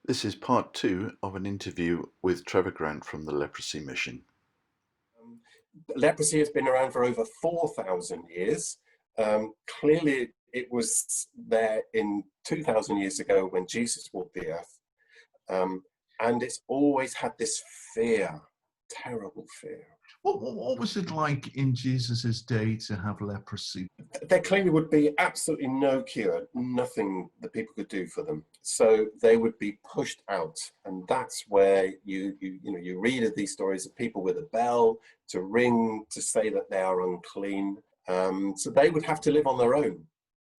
This is part two of an interview with Trevor Grant from the Leprosy Mission. Um, Leprosy has been around for over 4,000 years. Clearly, it was there in 2,000 years ago when Jesus walked the earth. Um, and it's always had this fear, terrible fear. What was it like in Jesus's day to have leprosy? There clearly would be absolutely no cure, nothing that people could do for them. So they would be pushed out, and that's where you read of these stories of people with a bell to ring to say that they are unclean. So they would have to live on their own,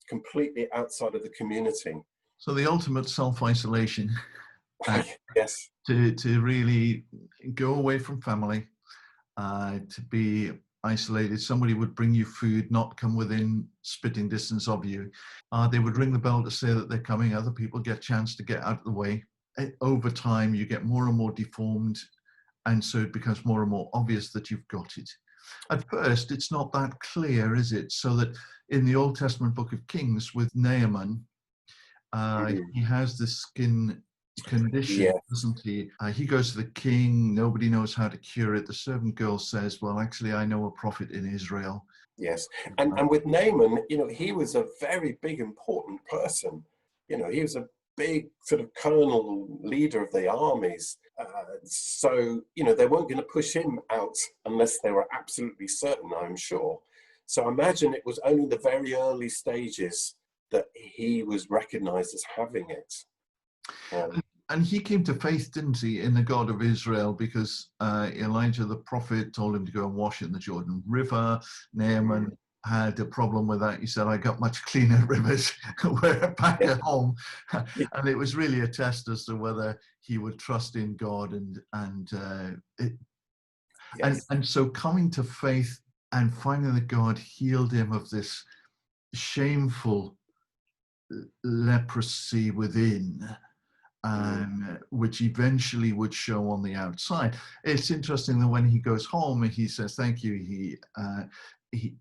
completely outside of the community. So the ultimate self-isolation, uh, Yes, to really go away from family, to be isolated. Somebody would bring you food, not come within spitting distance of you. They would ring the bell to say that they're coming. Other people get a chance to get out of the way. Over time, you get more and more deformed, and so it becomes more and more obvious that you've got it. At first, it's not that clear, is it? So that in the Old Testament book of Kings with Naaman, mhm. he has this skin condition, Yeah, doesn't he? He goes to the king, nobody knows how to cure it. The servant girl says, well, actually, I know a prophet in Israel. yes. And with Naaman, he was a very big, important person. He was a big sort of colonel leader of the armies. So, they weren't going to push him out unless they were absolutely certain, I'm sure. So I imagine it was only the very early stages that he was recognized as having it. Um, And he came to faith, didn't he, in the God of Israel, because Elijah the prophet told him to go and wash in the Jordan River. mm, Naaman had a problem with that. He said, I got much cleaner rivers where back yeah, at home. And it was really a test as to whether he would trust in God. yes, And so coming to faith and finding that God healed him of this shameful leprosy within, mm, which eventually would show on the outside. It's interesting that when he goes home and he says thank you,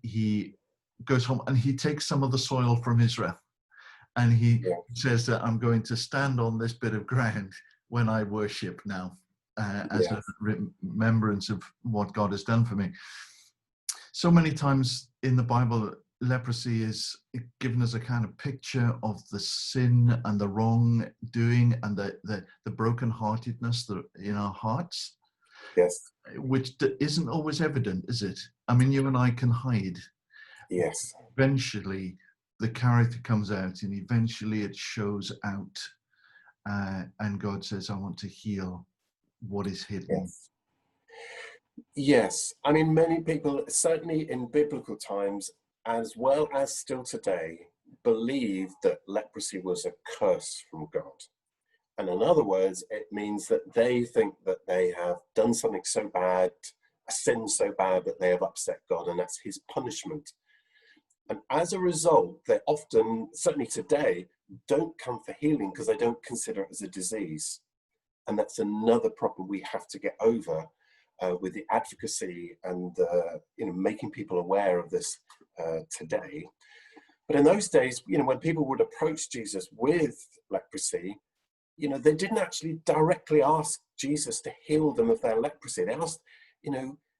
he goes home and he takes some of the soil from Israel, and he yeah, says that I'm going to stand on this bit of ground when I worship now, as yeah, a remembrance of what God has done for me. So many times in the Bible, leprosy is given as a kind of picture of the sin and the wrongdoing and the brokenheartedness in our hearts, yes, which isn't always evident, is it? I mean, you and I can hide. yes, Eventually, the character comes out and eventually it shows out. And God says, I want to heal what is hidden. yes. Yes, I mean, many people, certainly in biblical times, as well as still today, believe that leprosy was a curse from God. And in other words, it means that they think that they have done something so bad, a sin so bad that they have upset God, and that's his punishment. And as a result, they often, certainly today, don't come for healing because they don't consider it as a disease. And that's another problem we have to get over with the advocacy and making people aware of this today. But in those days, when people would approach Jesus with leprosy, they didn't actually directly ask Jesus to heal them of their leprosy. They asked,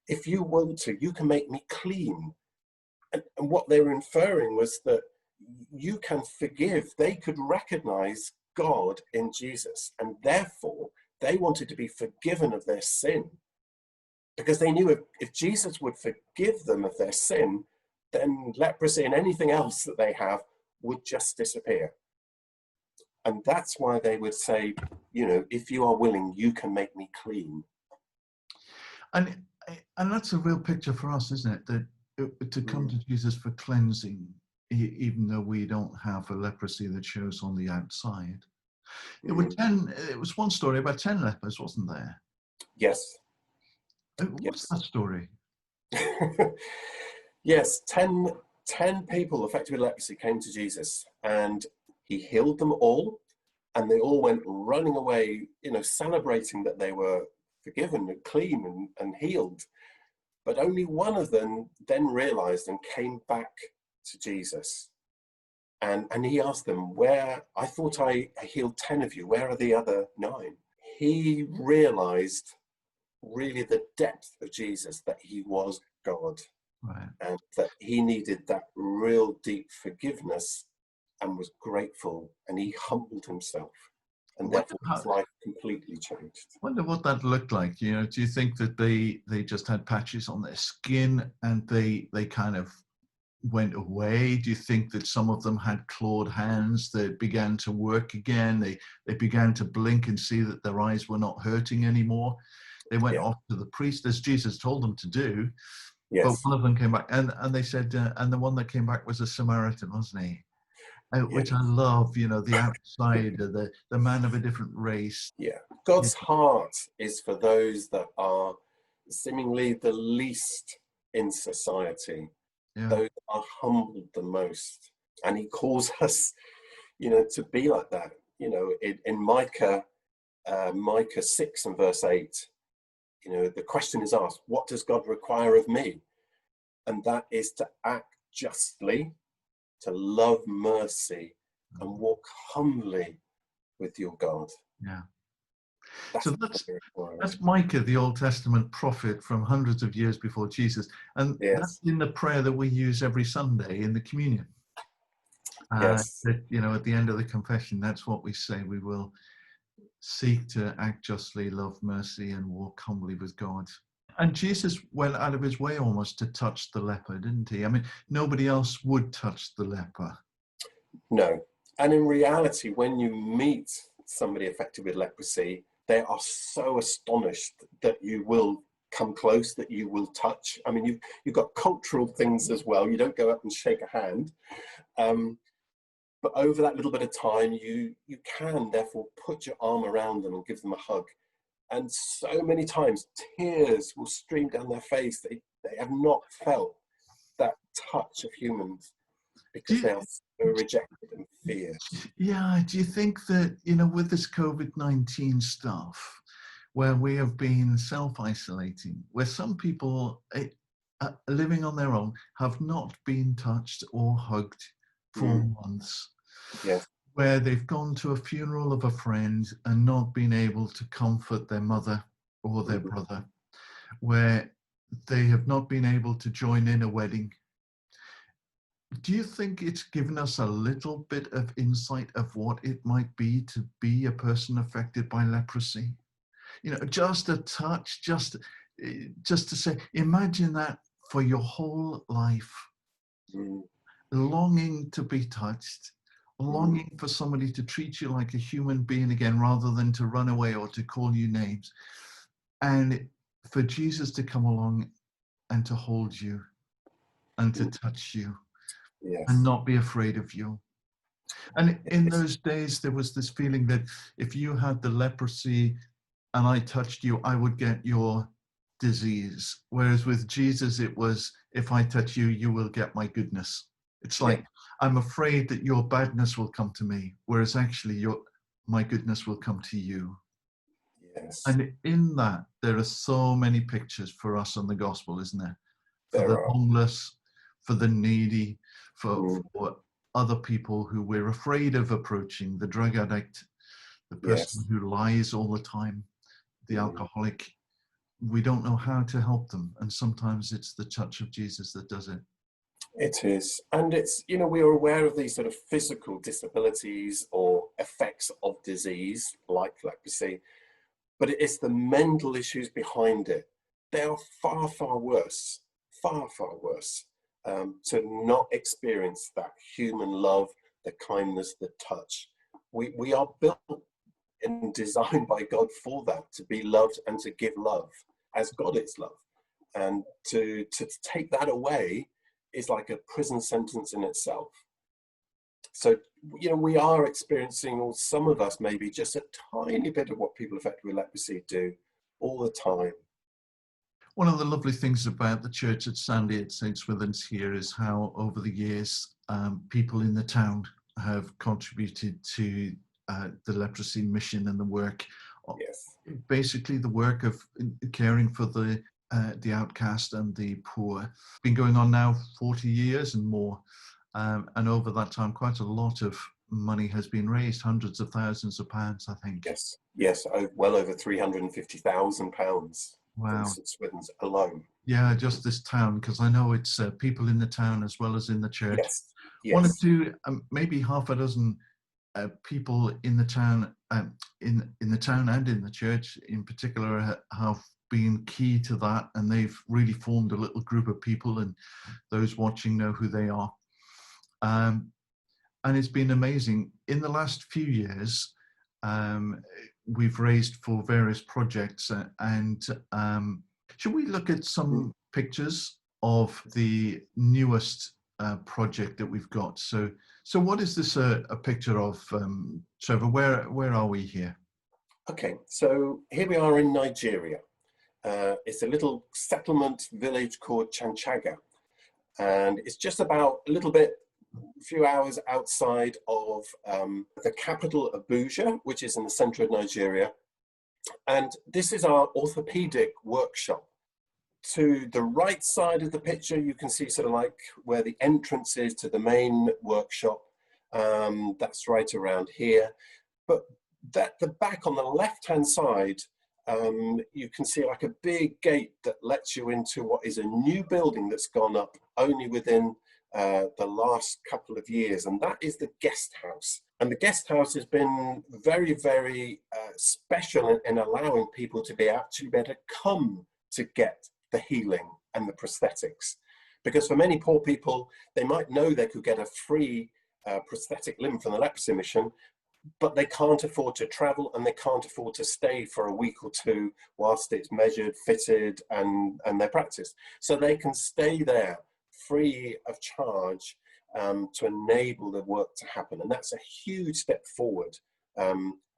if you want to, you can make me clean. And what they were inferring was that you can forgive. They could recognize God in Jesus, and therefore they wanted to be forgiven of their sin because they knew if Jesus would forgive them of their sin, then leprosy and anything else that they have would just disappear. And that's why they would say, if you are willing, you can make me clean. And and that's a real picture for us, isn't it? That to come Mm, to Jesus for cleansing, even though we don't have a leprosy that shows on the outside. It was mm. It was one story about 10 lepers, wasn't there? Yes, What's yes. that story? Yes, ten people affected with leprosy came to Jesus and he healed them all. And they all went running away, celebrating that they were forgiven and clean and healed. But only one of them then realized and came back to Jesus. And he asked them, where, I thought I healed 10 of you, where are the other 9? He realized really the depth of Jesus, that he was God, Right. and that he needed that real deep forgiveness, and was grateful, and he humbled himself, and therefore his life completely changed. Wonder what that looked like. You know, do you think that they just had patches on their skin and they kind of went away? Do you think that some of them had clawed hands that began to work again? They began to blink and see that their eyes were not hurting anymore. They went off to the priest, as Jesus told them to do. But Yes. one of them came back, and they said, and the one that came back was a Samaritan, wasn't he? Which I love, you know, the outsider, the man of a different race. Yeah. God's heart is for those that are seemingly the least in society, Yeah. those that are humbled the most. And he calls us, you know, to be like that. You know, in Micah 6 and verse 8, you know, the question is asked, what does God require of me? And that is to act justly, to love mercy, and walk humbly with your God. Yeah. That's So that's Micah, the Old Testament prophet from hundreds of years before Jesus. And that's yes. in the prayer that we use every Sunday in the communion. Yes. That, you know, at the end of the confession, that's what we say. We will seek to act justly, love mercy, and walk humbly with God. And Jesus went out of his way almost to touch the leper, didn't he? I mean, nobody else would touch the leper. No. And in reality, when you meet somebody affected with leprosy, they are so astonished that you will come close, that you will touch. I mean, you've got cultural things as well. You don't go up and shake a hand. But over that little bit of time, you can therefore put your arm around them and give them a hug. And so many times, tears will stream down their face. They have not felt that touch of humans because they are so rejected and feared. Yeah, do you think that, you know, with this COVID-19 stuff, where we have been self-isolating, where some people living on their own have not been touched or hugged for months, Yes. where they've gone to a funeral of a friend and not been able to comfort their mother or their brother, where they have not been able to join in a wedding. Do you think it's given us a little bit of insight of what it might be to be a person affected by leprosy? You know, just a touch, just to say, imagine that for your whole life, longing to be touched, longing for somebody to treat you like a human being again, rather than to run away or to call you names. And for Jesus to come along and to hold you and to touch you. Yes. And not be afraid of you. And in those days, there was this feeling that if you had the leprosy and I touched you, I would get your disease. Whereas with Jesus, it was, if I touch you, you will get my goodness. It's like, I'm afraid that your badness will come to me, whereas actually my goodness will come to you. Yes. And in that, there are so many pictures for us on the gospel, isn't there? For the homeless, for the needy, for other people who we're afraid of approaching, the drug addict, the person who lies all the time, the alcoholic. We don't know how to help them. And sometimes it's the touch of Jesus that does it. It is. And it's, you know, we are aware of these sort of physical disabilities or effects of disease like leprosy, but it is the mental issues behind it. They are far, far worse, far, far worse. To not experience that human love, the kindness, the touch. We are built and designed by God for that, to be loved and to give love as God is love. And to take that away is like a prison sentence in itself. So, you know, we are experiencing, or some of us maybe, just a tiny bit of what people affected with leprosy do all the time. One of the lovely things about the church at Sandy at St. Swithin's here is how over the years people in the town have contributed to the leprosy mission and the work. Yes. Basically the work of caring for the outcast and the poor. Been going on now 40 years and more. And over that time, quite a lot of money has been raised, hundreds of thousands of pounds, I think. Yes, yes, well over £350,000 from Wow. St Swithin's alone. Yeah, just this town, because I know it's people in the town as well as in the church. Yes, One or yes. two, maybe half a dozen people in the town, in the town and in the church in particular, have been key to that, and they've really formed a little group of people, and those watching know who they are. And it's been amazing. In the last few years, we've raised for various projects, and should we look at some pictures of the newest project that we've got? So what is this a picture of, Trevor? Where are we here? Okay, so here we are in Nigeria. It's a little settlement village called Chanchaga, and it's just about a few hours outside of the capital, Abuja, which is in the center of Nigeria. And this is our orthopedic workshop. To the right side of the picture, you can see sort of like where the entrance is to the main workshop. That's right around here. But the back on the left-hand side, you can see like a big gate that lets you into what is a new building that's gone up only within the last couple of years, and that is the guest house. And the guest house has been very, very special in allowing people to be able to come to get the healing and the prosthetics. Because for many poor people, they might know they could get a free prosthetic limb from the Leprosy Mission, but they can't afford to travel, and they can't afford to stay for a week or two whilst it's measured, fitted, and they're practiced. So they can stay there free of charge to enable the work to happen. And that's a huge step forward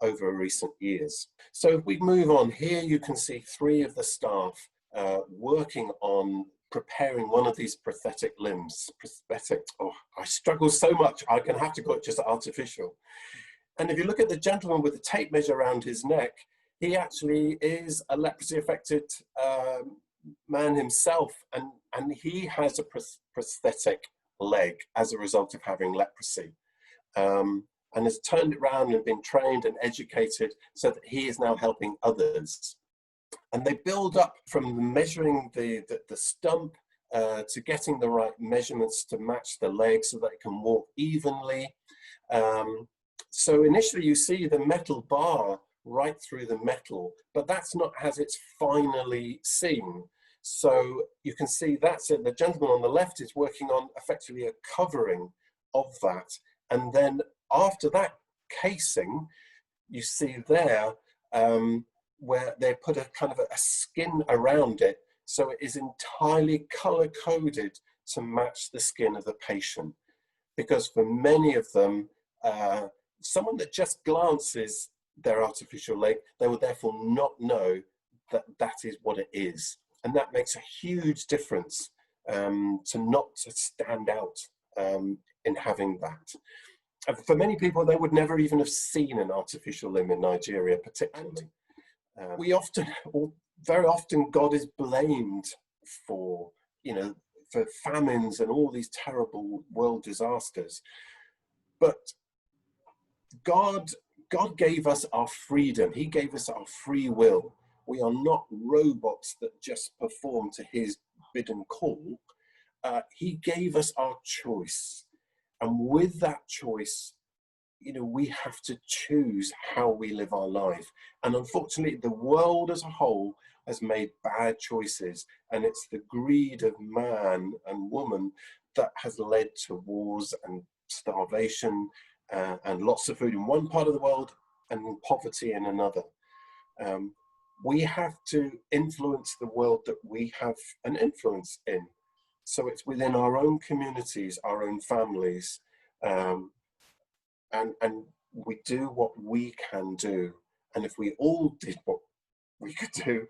over recent years. So if we move on, here you can see 3 of the staff working on preparing one of these prosthetic limbs. I struggle so much, I'm going to have to call it just artificial. And if you look at the gentleman with the tape measure around his neck, he actually is a leprosy affected man himself, and he has a prosthetic leg as a result of having leprosy, and has turned it around and been trained and educated so that he is now helping others. And they build up from measuring the stump to getting the right measurements to match the leg so that it can walk evenly. So initially you see the metal bar right through the metal, but that's not as it's finally seen. So you can see that's it. The gentleman on the left is working on effectively a covering of that. And then after that casing, you see there where they put a kind of a skin around it. So it is entirely color-coded to match the skin of the patient. Because for many of them, someone that just glances their artificial leg, they will therefore not know that that is what it is. And that makes a huge difference to not to stand out in having that. And for many people, they would never even have seen an artificial limb in Nigeria, particularly. Very often, God is blamed for, for famines and all these terrible world disasters. But God gave us our freedom. He gave us our free will. We are not robots that just perform to his bid and call. He gave us our choice. And with that choice, we have to choose how we live our life. And unfortunately, the world as a whole has made bad choices. And it's the greed of man and woman that has led to wars and starvation and lots of food in one part of the world and poverty in another. We have to influence the world that we have an influence in. So it's within our own communities, our own families, and we do what we can do. And if we all did what we could do,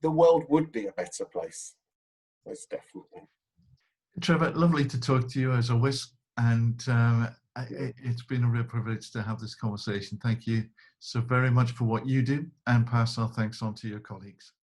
the world would be a better place. Most definitely. Trevor, lovely to talk to you as always. And it's been a real privilege to have this conversation. Thank you so very much for what you do, and pass our thanks on to your colleagues.